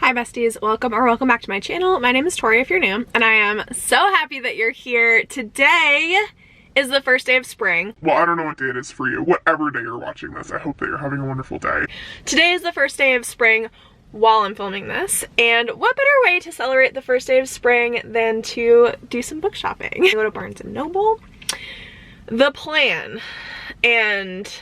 Hi besties, welcome back to my channel. My name is Tori if you're new, and I am so happy that you're here. Today is the first day of spring. Well, I don't know what day it is for you. Whatever day you're watching this, I hope that you're having a wonderful day. Today is the first day of spring while I'm filming this, and what better way to celebrate the first day of spring than to do some book shopping. Go to Barnes & Noble. The plan, and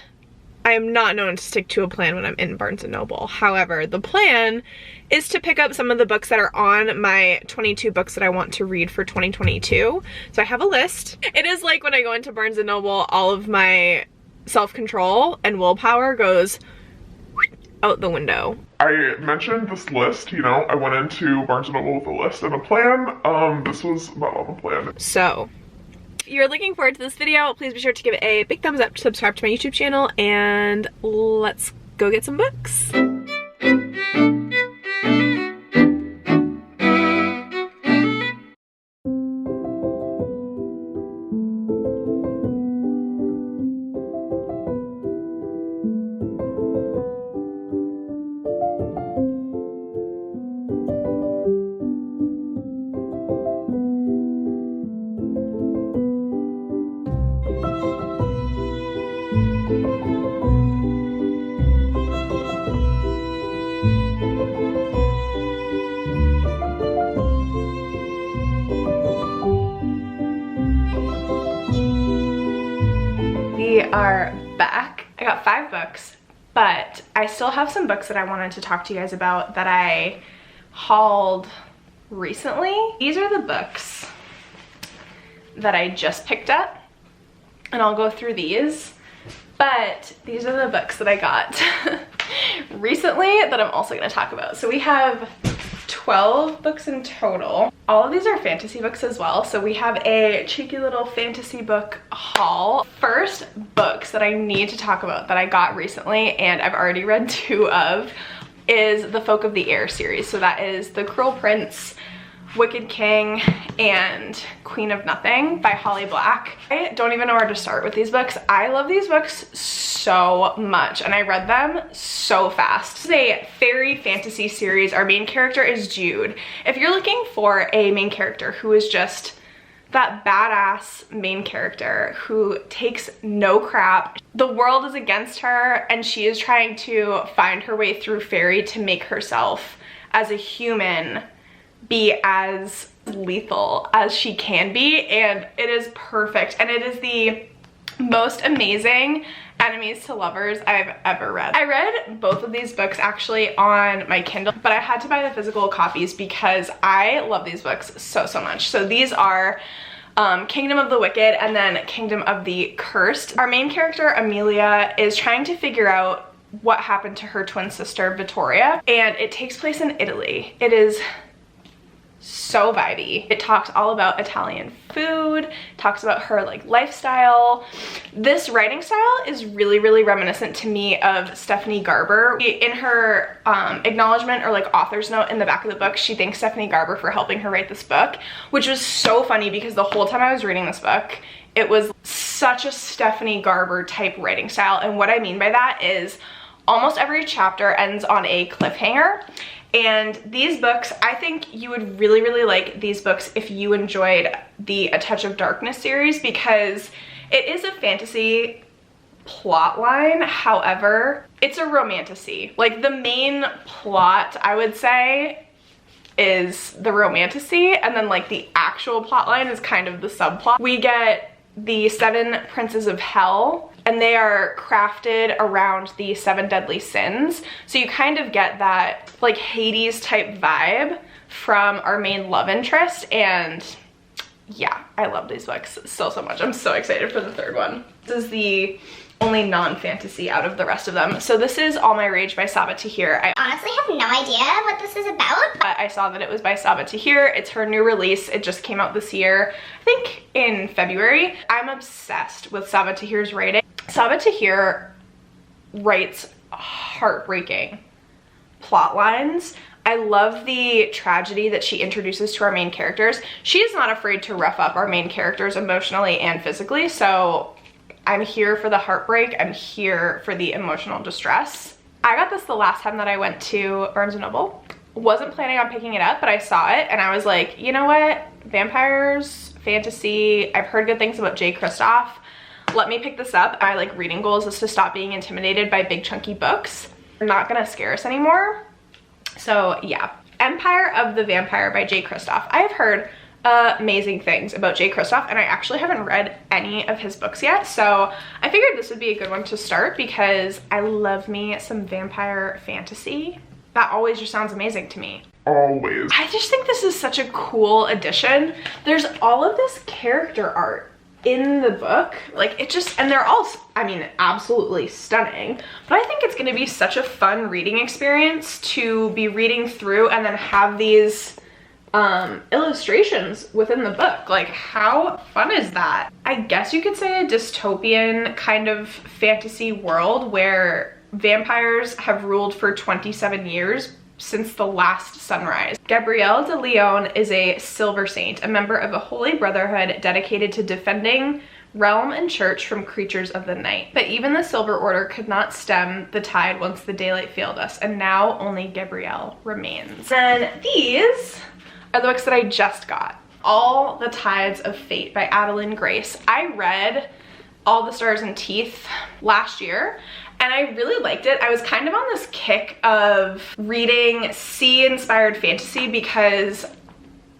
I am not known to stick to a plan when I'm in Barnes & Noble. However, the plan is to pick up some of the books that are on my 22 books that I want to read for 2022. So I have a list. It is like when I go into Barnes & Noble, all of my self-control and willpower goes out the window. I mentioned this list, you know, I went into Barnes & Noble with a list and a plan. This was not on the plan. So, if you're looking forward to this video, please be sure to give it a big thumbs up, subscribe to my YouTube channel, and let's go get some books. We are back. I got 5 books, but I still have some books that I wanted to talk to you guys about that I hauled recently. These are the books that I just picked up, and I'll go through these, but these are the books that I got recently that I'm also going to talk about. So we have 12 books in total. All of these are fantasy books as well, so we have a cheeky little fantasy book haul. First books that I need to talk about that I got recently, and I've already read 2 of, is the Folk of the Air series. So that is The Cruel Prince, Wicked King, and Queen of Nothing by Holly Black. I don't even know where to start with these books. I love these books so much, and I read them so fast. This is a fairy fantasy series. Our main character is Jude. If you're looking for a main character who is just that badass main character who takes no crap, the world is against her, and she is trying to find her way through fairy to make herself as a human be as lethal as she can be, and it is perfect, and it is the most amazing enemies to lovers I've ever read. I read both of these books actually on my Kindle, but I had to buy the physical copies because I love these books so much. So these are Kingdom of the Wicked and then Kingdom of the Cursed. Our main character, Amelia, is trying to figure out what happened to her twin sister, Vittoria, and it takes place in Italy. It is so vibey. It talks all about Italian food, talks about her like lifestyle. This writing style is really reminiscent to me of Stephanie Garber. In her acknowledgement or like author's note in the back of the book, she thanks Stephanie Garber for helping her write this book, which was so funny because the whole time I was reading this book, it was such a Stephanie Garber type writing style. And what I mean by that is almost every chapter ends on a cliffhanger. And these books, I think you would really like these books if you enjoyed the A Touch of Darkness series, because it is a fantasy plot line. However, it's a romantasy. Like the main plot, I would say, is the romantasy, and then like the actual plot line is kind of the subplot. We get the 7 princes of hell, and they are crafted around the 7 deadly sins. So you kind of get that like Hades type vibe from our main love interest, and yeah, I love these books so much. I'm so excited for the 3rd one. This is the only non-fantasy out of the rest of them. So this is All My Rage by Saba Tahir. I honestly have no idea what this is about. But I saw that it was by Saba Tahir. It's her new release. It just came out this year, I think in February. I'm obsessed with Saba Tahir's writing. Saba Tahir writes heartbreaking plot lines. I love the tragedy that she introduces to our main characters. She is not afraid to rough up our main characters emotionally and physically, so I'm here for the heartbreak. I'm here for the emotional distress. I got this the last time that I went to Barnes & Noble, Wasn't planning on picking it up, but I saw it and I was like, you know what? Vampires, fantasy, I've heard good things about Kristoff. Let me pick this up. My like reading goals is to stop being intimidated by big chunky books. They're not gonna scare us anymore. So yeah, Empire of the Vampire by Kristoff. I have heard amazing things about Kristoff, and I actually haven't read any of his books yet, so I figured this would be a good one to start because I love me some vampire fantasy. That always just sounds amazing to me. Always. I just think this is such a cool addition. There's all of this character art in the book, like it just, and they're all, I mean, absolutely stunning, but I think it's going to be such a fun reading experience to be reading through and then have these illustrations within the book. Like, how fun is that? I guess you could say a dystopian kind of fantasy world where vampires have ruled for 27 years since the last sunrise. Gabrielle de Leon is a silver saint, a member of a holy brotherhood dedicated to defending realm and church from creatures of the night. But even the Silver Order could not stem the tide once the daylight failed us, and now only Gabrielle remains. And these are the books that I just got. All the Tides of Fate by Adeline Grace. I read All the Stars and Teeth last year, and I really liked it. I was kind of on this kick of reading sea-inspired fantasy because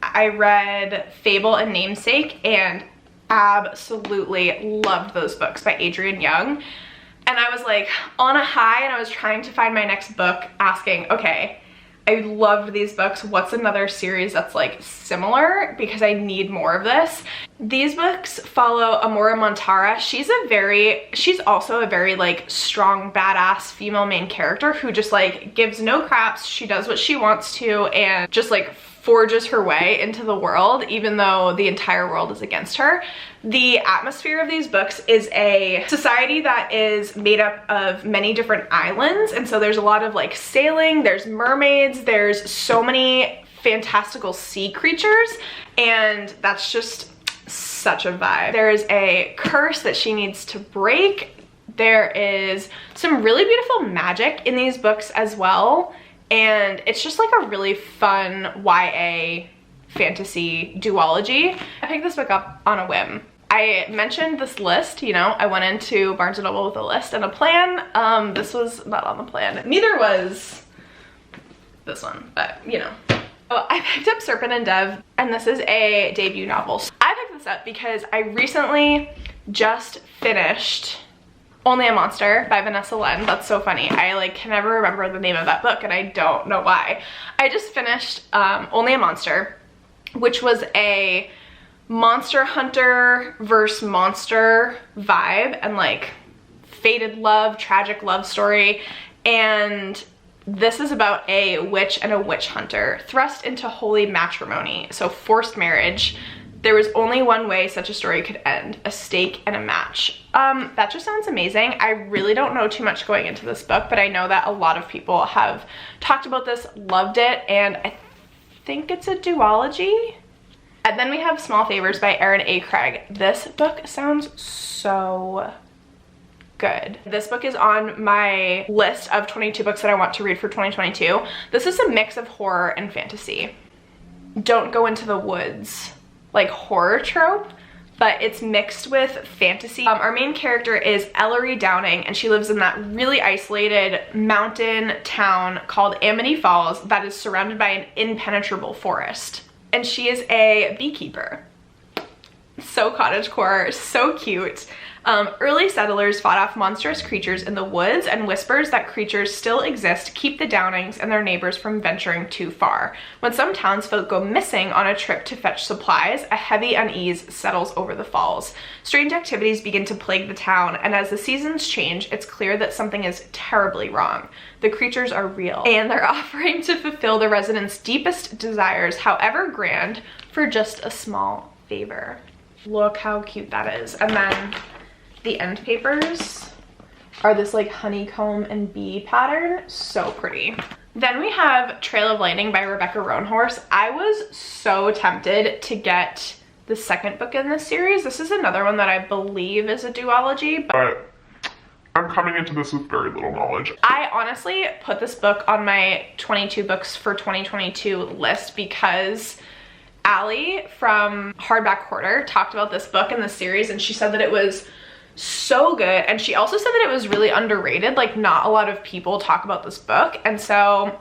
I read Fable and Namesake and absolutely loved those books by Adrienne Young. And I was like on a high, and I was trying to find my next book, asking, okay, I loved these books. What's another series that's like similar? Because I need more of this. These books follow Amora Montara. She's also a very like strong, badass female main character who just like gives no craps. She does what she wants to and just like forges her way into the world, even though the entire world is against her. The atmosphere of these books is a society that is made up of many different islands, and so there's a lot of like sailing, there's mermaids, there's so many fantastical sea creatures, and that's just such a vibe. There is a curse that she needs to break. There is some really beautiful magic in these books as well, and it's just like a really fun YA fantasy duology. I picked this book up on a whim. I mentioned this list, you know, I went into Barnes & Noble with a list and a plan. This was not on the plan. Neither was this one, but you know. Oh, I picked up Serpent and Dove, and this is a debut novel. I picked this up because I recently just finished Only a Monster by Vanessa Len. That's so funny. I like can never remember the name of that book, and I don't know why. I just finished Only a Monster, which was a monster hunter versus monster vibe and like fated love, tragic love story. And this is about a witch and a witch hunter thrust into holy matrimony, so forced marriage. There was only one way such a story could end, a stake and a match. That just sounds amazing. I really don't know too much going into this book, but I know that a lot of people have talked about this, loved it, and I think it's a duology. And then we have Small Favors by Erin A. Craig. This book sounds so good. This book is on my list of 22 books that I want to read for 2022. This is a mix of horror and fantasy. Don't go into the woods like horror trope, but it's mixed with fantasy. Our main character is Ellery Downing, and she lives in that really isolated mountain town called Amity Falls that is surrounded by an impenetrable forest. And she is a beekeeper. So cottagecore, so cute. Early settlers fought off monstrous creatures in the woods, and whispers that creatures still exist keep the Downings and their neighbors from venturing too far. When some townsfolk go missing on a trip to fetch supplies, a heavy unease settles over the falls. Strange activities begin to plague the town, and as the seasons change, it's clear that something is terribly wrong. The creatures are real, and they're offering to fulfill the residents' deepest desires, however grand, for just a small favor. Look how cute that is. And then the end papers are this like honeycomb and bee pattern. So pretty. Then we have Trail of Lightning by Rebecca Roanhorse. I was so tempted to get the second book in this series. This is another one that I believe is a duology, but I'm coming into this with very little knowledge. I honestly put this book on my 22 books for 2022 list because Allie from Hardback Hoarder talked about this book in the series, and she said that it was so good, and she also said that it was really underrated. Like, not a lot of people talk about this book, and so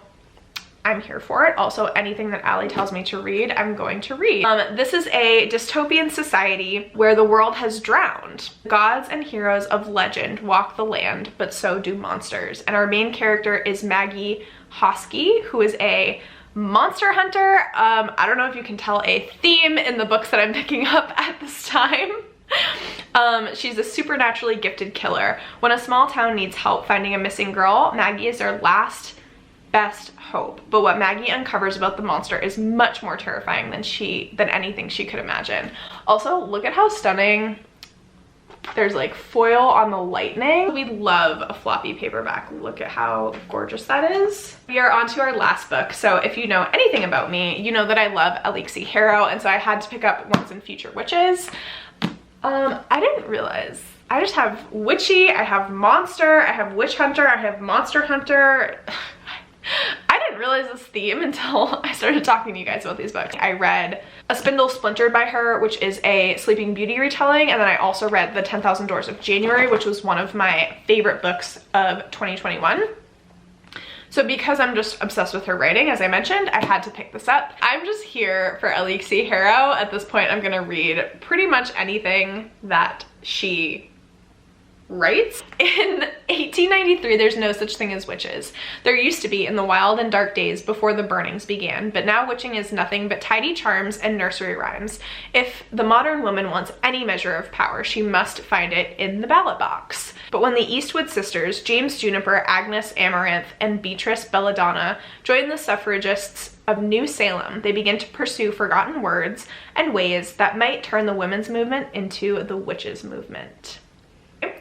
I'm here for it. Also, anything that Allie tells me to read, I'm going to read. This is a dystopian society where the world has drowned. Gods and heroes of legend walk the land, but so do monsters. And our main character is Maggie Hosky, who is a monster hunter. I don't know if you can tell a theme in the books that I'm picking up at this time. She's a supernaturally gifted killer. When a small town needs help finding a missing girl, Maggie is their last best hope. But what Maggie uncovers about the monster is much more terrifying than anything she could imagine. Also, look at how stunning. There's like foil on the lightning. We love a floppy paperback. Look at how gorgeous that is. We are on to our last book. So if you know anything about me, you know that I love Alexi Harrow, and so I had to pick up Once and Future Witches. I didn't realize. I just have witchy, I have monster, I have witch hunter, I have monster hunter. I didn't realize this theme until I started talking to you guys about these books. I read A Spindle Splintered by her, which is a Sleeping Beauty retelling, and then I also read The 10,000 Doors of January, which was one of my favorite books of 2021. So because I'm just obsessed with her writing, as I mentioned, I had to pick this up. I'm just here for Alexi Harrow. At this point, I'm gonna read pretty much anything that she writes. In 1893, there's no such thing as witches. There used to be in the wild and dark days before the burnings began, but now witching is nothing but tidy charms and nursery rhymes. If the modern woman wants any measure of power, she must find it in the ballot box. But when the Eastwood sisters, James Juniper, Agnes Amaranth, and Beatrice Belladonna, join the suffragists of New Salem, they begin to pursue forgotten words and ways that might turn the women's movement into the witches' movement.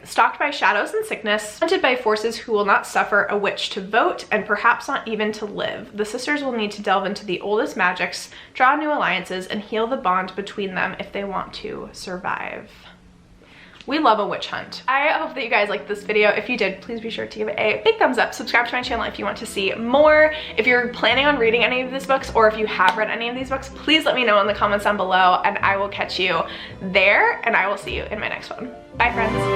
Stalked by shadows and sickness, hunted by forces who will not suffer a witch to vote, and perhaps not even to live, the sisters will need to delve into the oldest magics, draw new alliances, and heal the bond between them if they want to survive. We love a witch hunt. I hope that you guys liked this video. If you did, please be sure to give it a big thumbs up. Subscribe to my channel if you want to see more. If you're planning on reading any of these books, or if you have read any of these books, please let me know in the comments down below, and I will catch you there, and I will see you in my next one. Bye, friends.